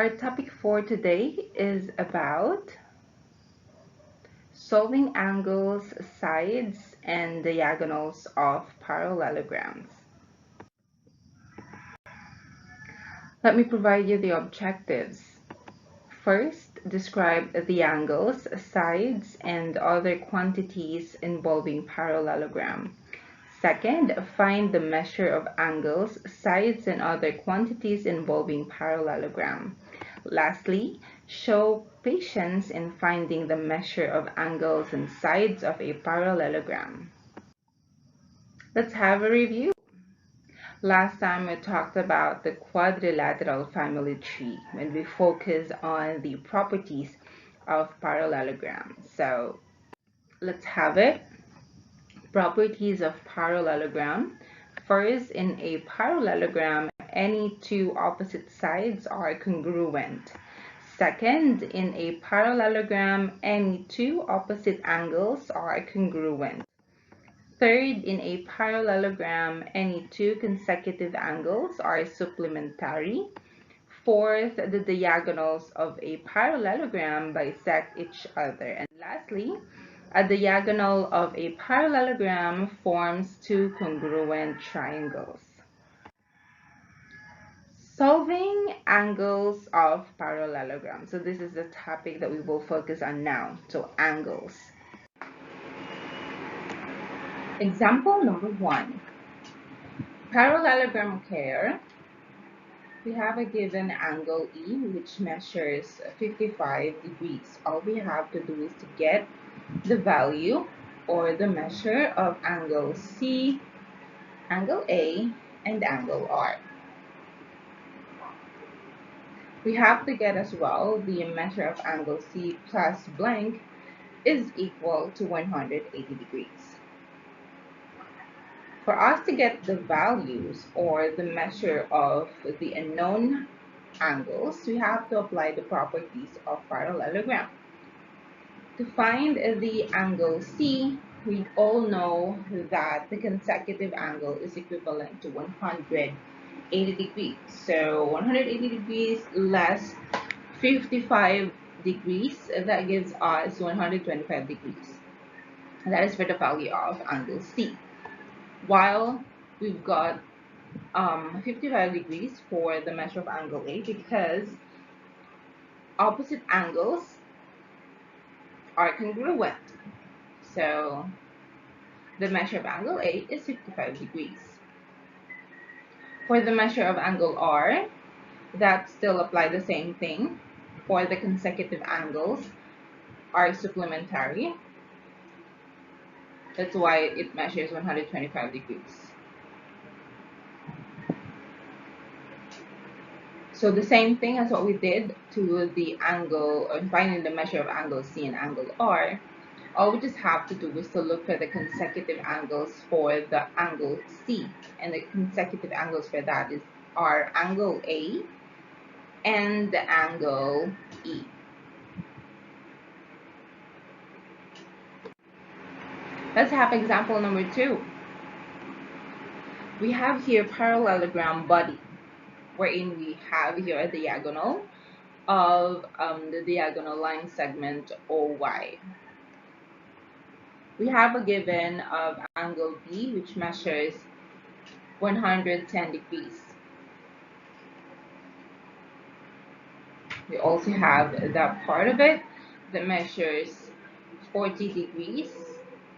Our topic for today is about solving angles, sides, and diagonals of parallelograms. Let me provide you the objectives. First, describe the angles, sides, and other quantities involving parallelogram. Second, find the measure of angles, sides, and other quantities involving parallelogram. Lastly, show patience in finding the measure of angles and sides of a parallelogram. Let's have a review. Last time we talked about the quadrilateral family tree when we focused on the properties of parallelograms. So let's have it. Properties of parallelogram. First, in a parallelogram, any two opposite sides are congruent. Second, in a parallelogram, any two opposite angles are congruent. Third, in a parallelogram, any two consecutive angles are supplementary. Fourth, the diagonals of a parallelogram bisect each other. And lastly, a diagonal of a parallelogram forms two congruent triangles. Solving angles of parallelograms. So this is the topic that we will focus on now. So angles. Example number 1. Parallelogram care. We have a given angle E which measures 55 degrees. All we have to do is to get the value or the measure of angle C, angle A, and angle R. We have to get as well the measure of angle C plus blank is equal to 180 degrees. For us to get the values or the measure of the unknown angles, we have to apply the properties of parallelogram. To find the angle C, we all know that the consecutive angle is equivalent to 180 degrees. So 180 degrees less 55 degrees, that gives us 125 degrees. That is for the value of angle C. While we've got 55 degrees for the measure of angle A because opposite angles are congruent. So the measure of angle A is 55 degrees. For the measure of angle R, that still apply the same thing. For the consecutive angles are supplementary. That's why it measures 125 degrees. So the same thing as what we did to the angle, or finding the measure of angle C and angle R, all we just have to do is to look for the consecutive angles for the angle C. And the consecutive angles for that are angle A and the angle E. Let's have example number 2. We have here parallelogram body, wherein we have here a diagonal of the diagonal line segment OY. We have a given of angle B which measures 110 degrees. We also have that part of it that measures 40 degrees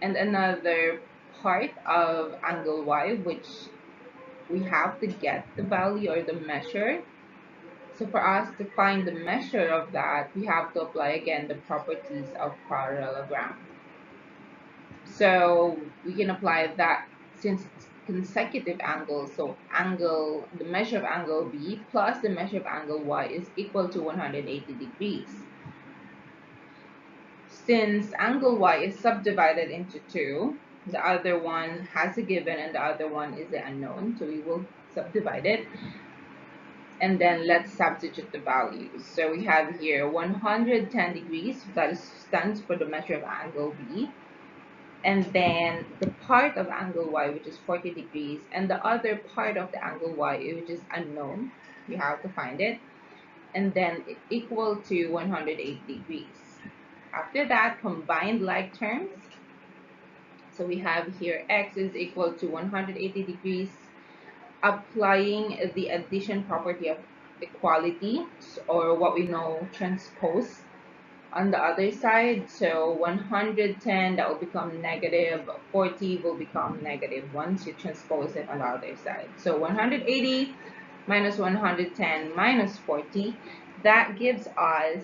and another part of angle Y which we have to get the value or the measure. So for us to find the measure of that, we have to apply again the properties of parallelogram. So we can apply that since it's consecutive angles. So the measure of angle B plus the measure of angle Y is equal to 180 degrees. Since angle Y is subdivided into two, the other one has a given and the other one is the unknown. So we will subdivide it. And then let's substitute the values. So we have here 110 degrees, that stands for the measure of angle B. And then the part of angle Y, which is 40 degrees, and the other part of the angle Y, which is unknown. We have to find it. and then equal to 180 degrees. After that, combined like terms. So we have here x is equal to 180 degrees, applying the addition property of equality, or what we know transpose on the other side. So 110, that will become negative 40, will become negative once you transpose it on the other side. So 180 minus 110 minus 40, that gives us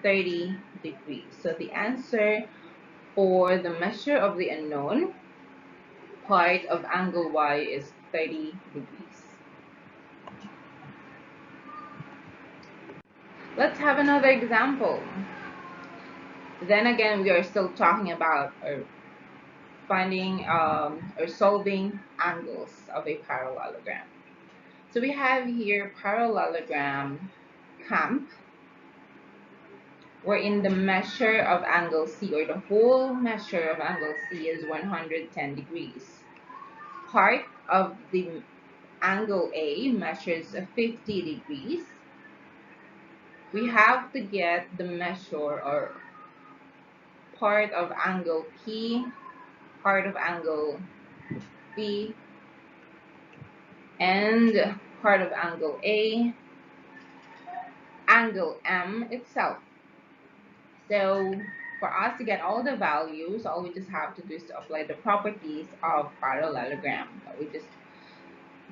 30 degrees. So the answer for the measure of the unknown part of angle y is 30 degrees. Let's have another example. Then again, we are still talking about finding or solving angles of a parallelogram. So we have here parallelogram camp, wherein the measure of angle C, or the whole measure of angle C, is 110 degrees. Part of the angle A measures 50 degrees. We have to get the measure or part of angle P, part of angle B, and part of angle A, angle M itself. So for us to get all the values, all we just have to do is to apply the properties of parallelogram that we just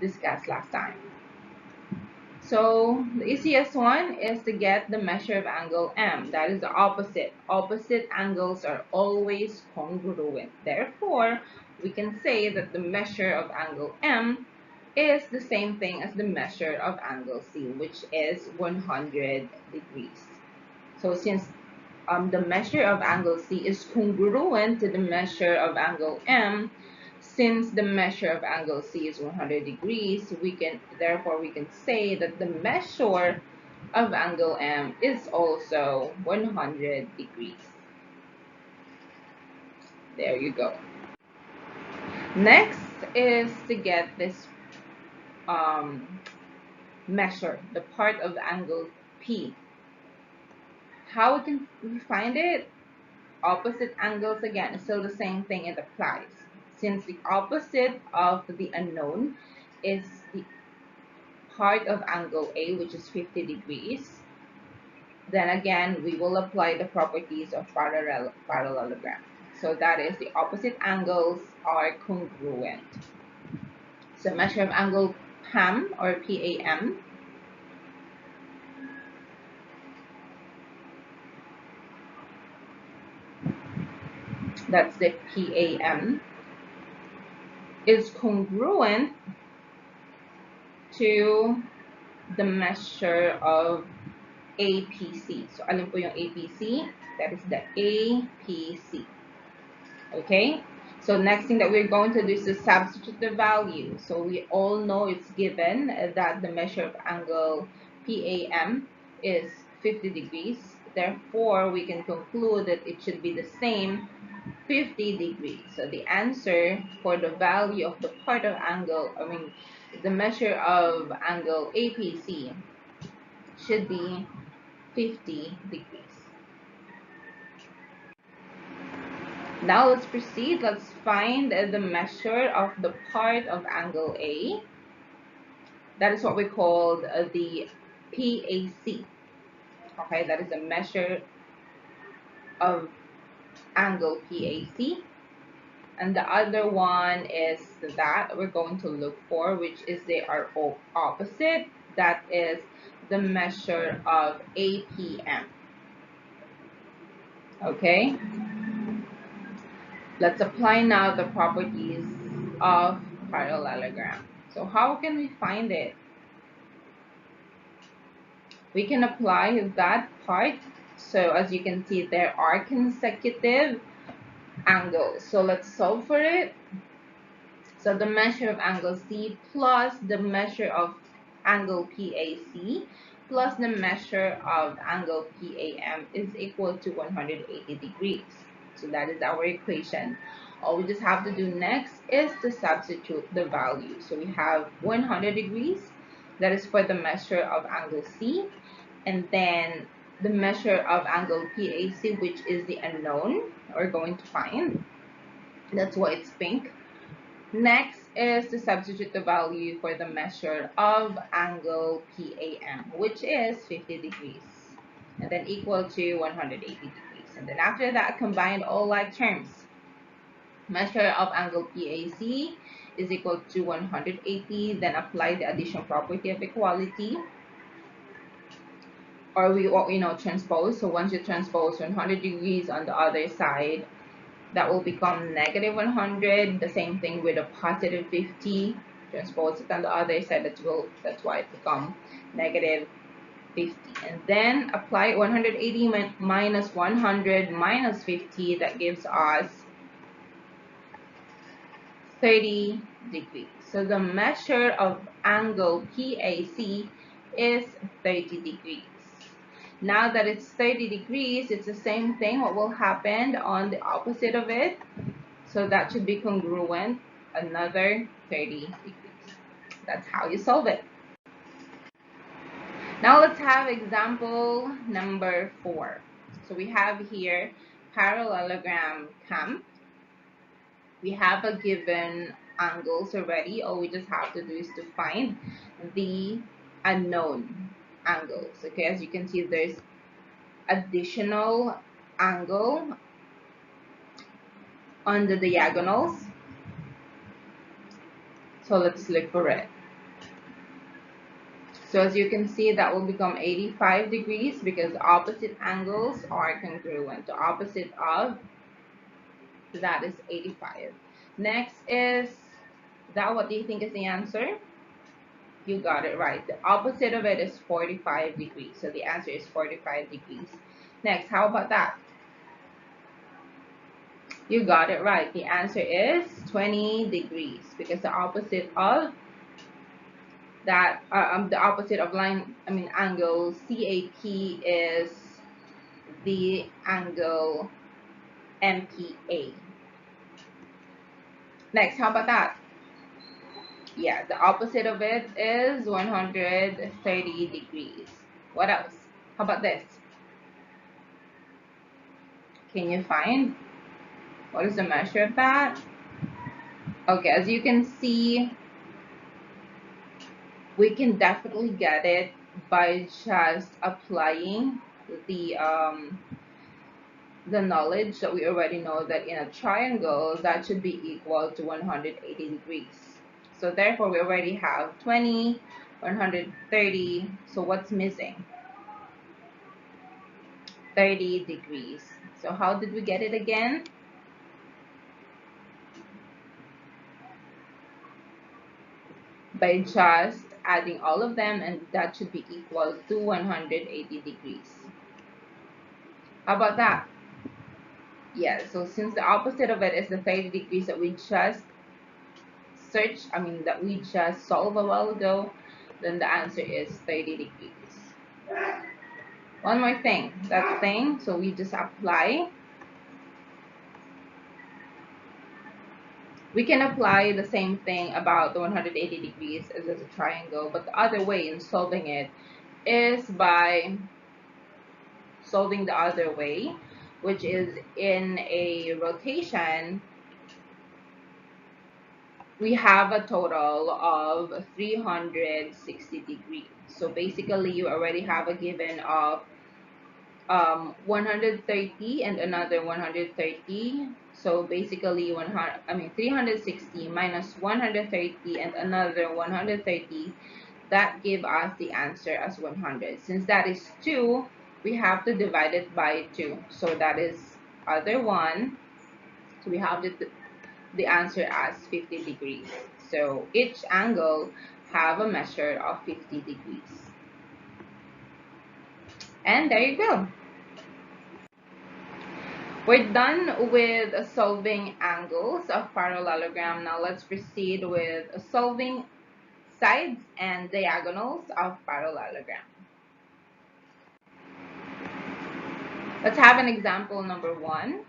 discussed last time. So the easiest one is to get the measure of angle M. That is the opposite. Opposite angles are always congruent. Therefore, we can say that the measure of angle M is the same thing as the measure of angle C, which is 100 degrees. So since the measure of angle C is congruent to the measure of angle M, since the measure of angle C is 100 degrees, therefore we can say that the measure of angle M is also 100 degrees. There you go. Next is to get this measure, the part of angle P. How can we find it? Opposite angles again, still the same thing, it applies. Since the opposite of the unknown is the part of angle A, which is 50 degrees, then again we will apply the properties of parallelogram. So that is, the opposite angles are congruent. So measure of angle PAM or PAM, that's the PAM, is congruent to the measure of APC. So alam po yung APC, that is the APC. Okay? So next thing that we're going to do is to substitute the value. So we all know it's given that the measure of angle PAM is 50 degrees. Therefore, we can conclude that it should be the same 50 degrees. So the answer for the value of the part of angle, the measure of angle APC should be 50 degrees. Now let's proceed. Let's find the measure of the part of angle A. That is what we call the PAC. Okay, that is the measure of angle PAC. And the other one is that we're going to look for, which is they are opposite. That is the measure of APM. Okay? Let's apply now the properties of parallelogram. So how can we find it? We can apply that part. So as you can see, there are consecutive angles. So let's solve for it. So the measure of angle C plus the measure of angle PAC plus the measure of angle PAM is equal to 180 degrees. So that is our equation. All we just have to do next is to substitute the value. So we have 100 degrees, that is for the measure of angle C, and then the measure of angle PAC, which is the unknown we're going to find. That's why it's pink. Next is to substitute the value for the measure of angle PAM, which is 50 degrees, and then equal to 180 degrees. And then after that, combine all like terms. Measure of angle PAC is equal to 180, then apply the addition property of equality, or we transpose. So once you transpose 100 degrees on the other side, that will become negative 100. The same thing with a positive 50. Transpose it on the other side. That's why it becomes negative 50. And then apply 180 minus 100 minus 50. That gives us 30 degrees. So the measure of angle PAC is 30 degrees. Now that it's 30 degrees, it's the same thing. What will happen on the opposite of it? So that should be congruent, another 30 degrees. That's how you solve it. Now let's have example number 4. So we have here parallelogram CAM. We have a given angles already. All we just have to do is to find the unknown angles. Okay, as you can see, there's additional angle on the diagonals. So let's look for it. So as you can see, that will become 85 degrees because opposite angles are congruent. The opposite of that is 85. Next is that. What do you think is the answer? You got it right. The opposite of it is 45 degrees. So the answer is 45 degrees. Next, how about that? You got it right. The answer is 20 degrees because the opposite of that, the opposite of angle CAP is the angle MPA. Next, how about that? Yeah, the opposite of it is 130 degrees. What else? How about this? Can you find what is the measure of that? Okay, as you can see, we can definitely get it by just applying the knowledge that we already know that in a triangle that should be equal to 180 degrees. So therefore we already have 20, 130. So what's missing? 30 degrees. So how did we get it again? By just adding all of them, and that should be equal to 180 degrees. How about that? Yeah, so since the opposite of it is the 30 degrees that we just that we just solved a while ago, then the answer is 30 degrees. One more thing, so we just apply. We can apply the same thing about the 180 degrees as a triangle, but the other way in solving it is by solving the other way, which is in a rotation. We have a total of 360 degrees. So basically, you already have a given of 130 and another 130. So basically, 360 minus 130 and another 130. That give us the answer as 100. Since that is 2, we have to divide it by 2. So that is other one. So we have the answer as 50 degrees. So each angle have a measure of 50 degrees. And there you go. We're done with solving angles of parallelogram. Now let's proceed with solving sides and diagonals of parallelogram. Let's have an example number 1.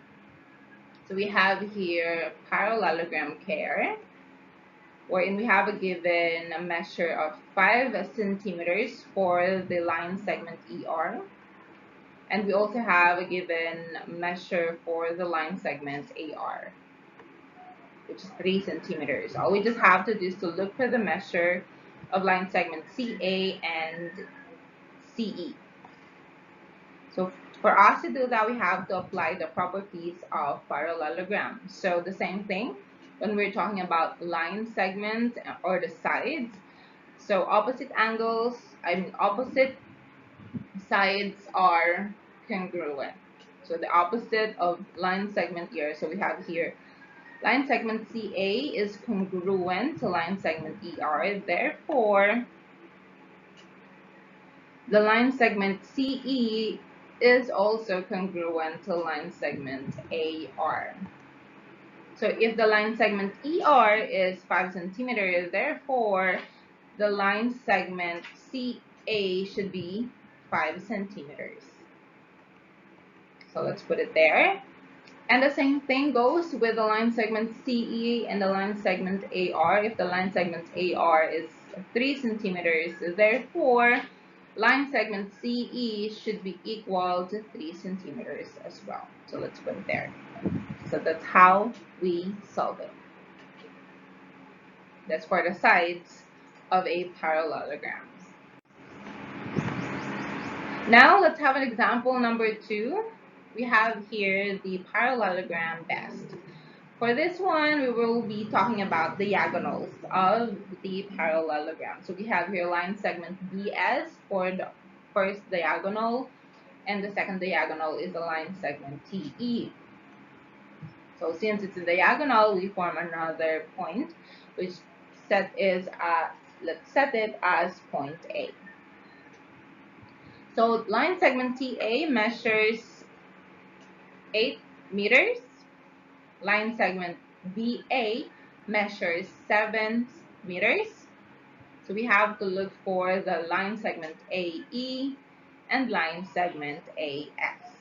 So we have here parallelogram care. wherein we have a given measure of 5 centimeters for the line segment ER. And we also have a given measure for the line segment AR, which is 3 centimeters. All we just have to do is to look for the measure of line segment CA and CE. So for us to do that, we have to apply the properties of parallelogram. So the same thing when we're talking about line segments or the sides. So opposite sides are congruent. So the opposite of line segment here. So we have here line segment CA is congruent to line segment ER. Therefore, the line segment CE is also congruent to line segment AR. So if the line segment ER is 5 centimeters, therefore the line segment CA should be 5 centimeters. So let's put it there. And the same thing goes with the line segment CE and the line segment AR. If the line segment AR is 3 centimeters, therefore line segment CE should be equal to 3 centimeters as well. So let's put it there. So that's how we solve it. That's for the sides of a parallelogram. Now let's have an example number 2. We have here the parallelogram best. For this one, we will be talking about diagonals of the parallelogram. So we have here line segment BS for the first diagonal, and the second diagonal is the line segment TE. So since it's a diagonal, we form another point, which let's set it as point A. So line segment TA measures 8 meters. Line segment BA measures 7 meters. So we have to look for the line segment AE and line segment AS.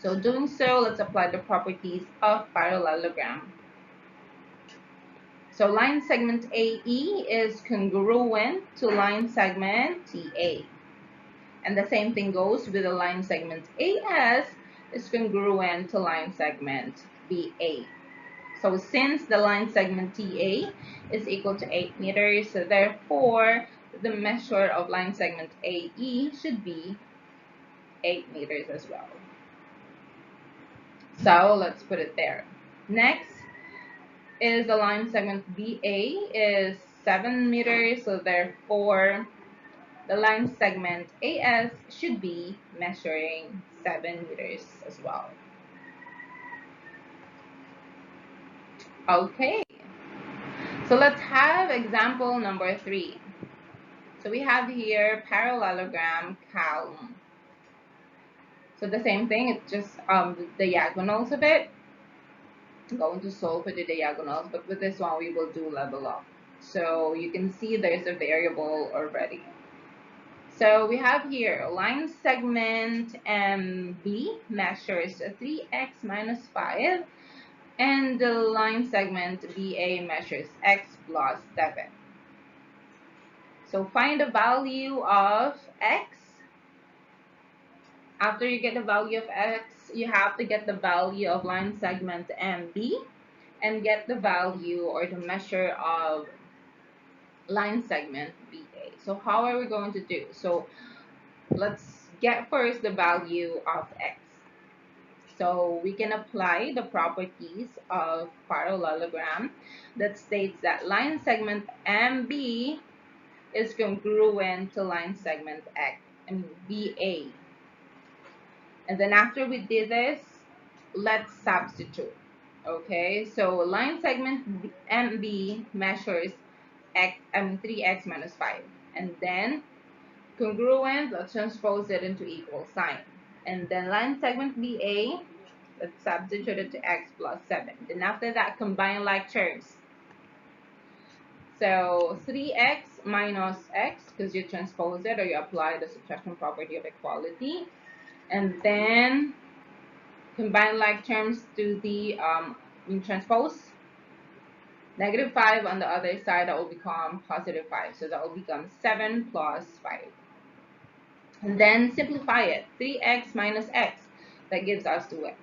So doing so, let's apply the properties of parallelogram. So line segment AE is congruent to line segment TA. And the same thing goes with the line segment AS is congruent to line segment BA. So since the line segment TA is equal to 8 meters, so therefore the measure of line segment AE should be 8 meters as well. So let's put it there. Next is the line segment BA is 7 meters, so therefore the line segment AS should be measuring 7 meters as well. Okay, so let's have example number 3. So we have here parallelogram column. So the same thing, it's just the diagonals of it. I'm going to solve for the diagonals, but with this one we will do level up. So you can see there's a variable already. So we have here line segment MB measures 3x minus 5, and the line segment BA measures x plus 7. So find the value of x. After you get the value of x, you have to get the value of line segment MB and get the value or the measure of line segment BA. So how are we going to do? So let's get first the value of x. So we can apply the properties of parallelogram that states that line segment MB is congruent to line segment BA. And then after we did this, let's substitute. Okay, so line segment MB measures 3x minus 5. And then congruent, let's transpose it into equal sign. And then line segment BA, let's substitute it to x plus 7. Then after that, combine like terms. So 3x minus x, because you transpose it or you apply the subtraction property of equality. And then combine like terms to the transpose. Negative 5 on the other side, that will become positive 5. So that will become 7 plus 5. And then simplify it. 3x minus x. That gives us 2x.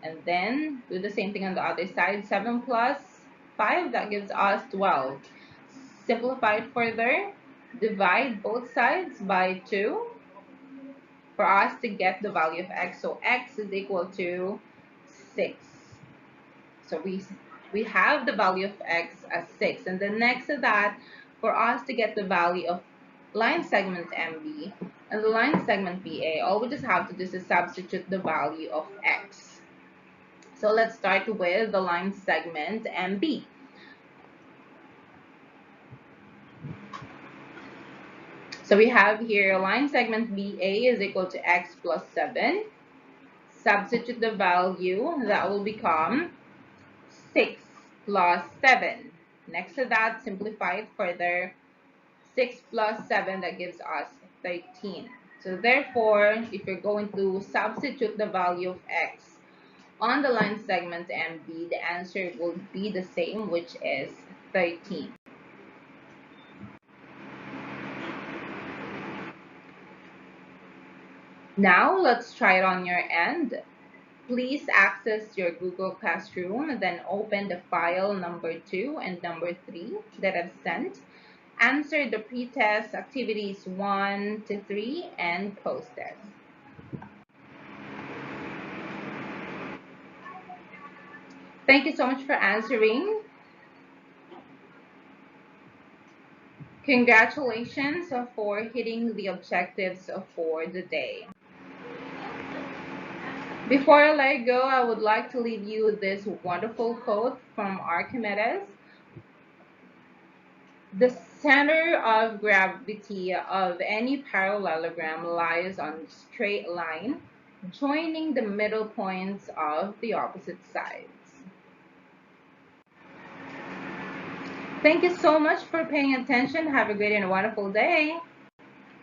And then do the same thing on the other side. 7 plus 5, that gives us 12. Simplify it further. Divide both sides by 2 for us to get the value of x. So x is equal to 6. So we have the value of x as 6. And then next to that, for us to get the value of line segment MB and the line segment BA, all we just have to do is substitute the value of x. So let's start with the line segment MB. So we have here line segment BA is equal to x plus 7. Substitute the value, that will become 6 plus 7. Next to that, simplify it further. 6 plus 7, that gives us 13. So therefore, if you're going to substitute the value of x on the line segment MB, the answer will be the same, which is 13. Now, let's try it on your end. Please access your Google Classroom, then open the file number 2 and number 3 that I've sent. Answer the pretest activities 1 to 3 and post it. Thank you so much for answering. Congratulations for hitting the objectives for the day. Before I let go, I would like to leave you with this wonderful quote from Archimedes. The center of gravity of any parallelogram lies on a straight line, joining the middle points of the opposite sides. Thank you so much for paying attention. Have a great and wonderful day.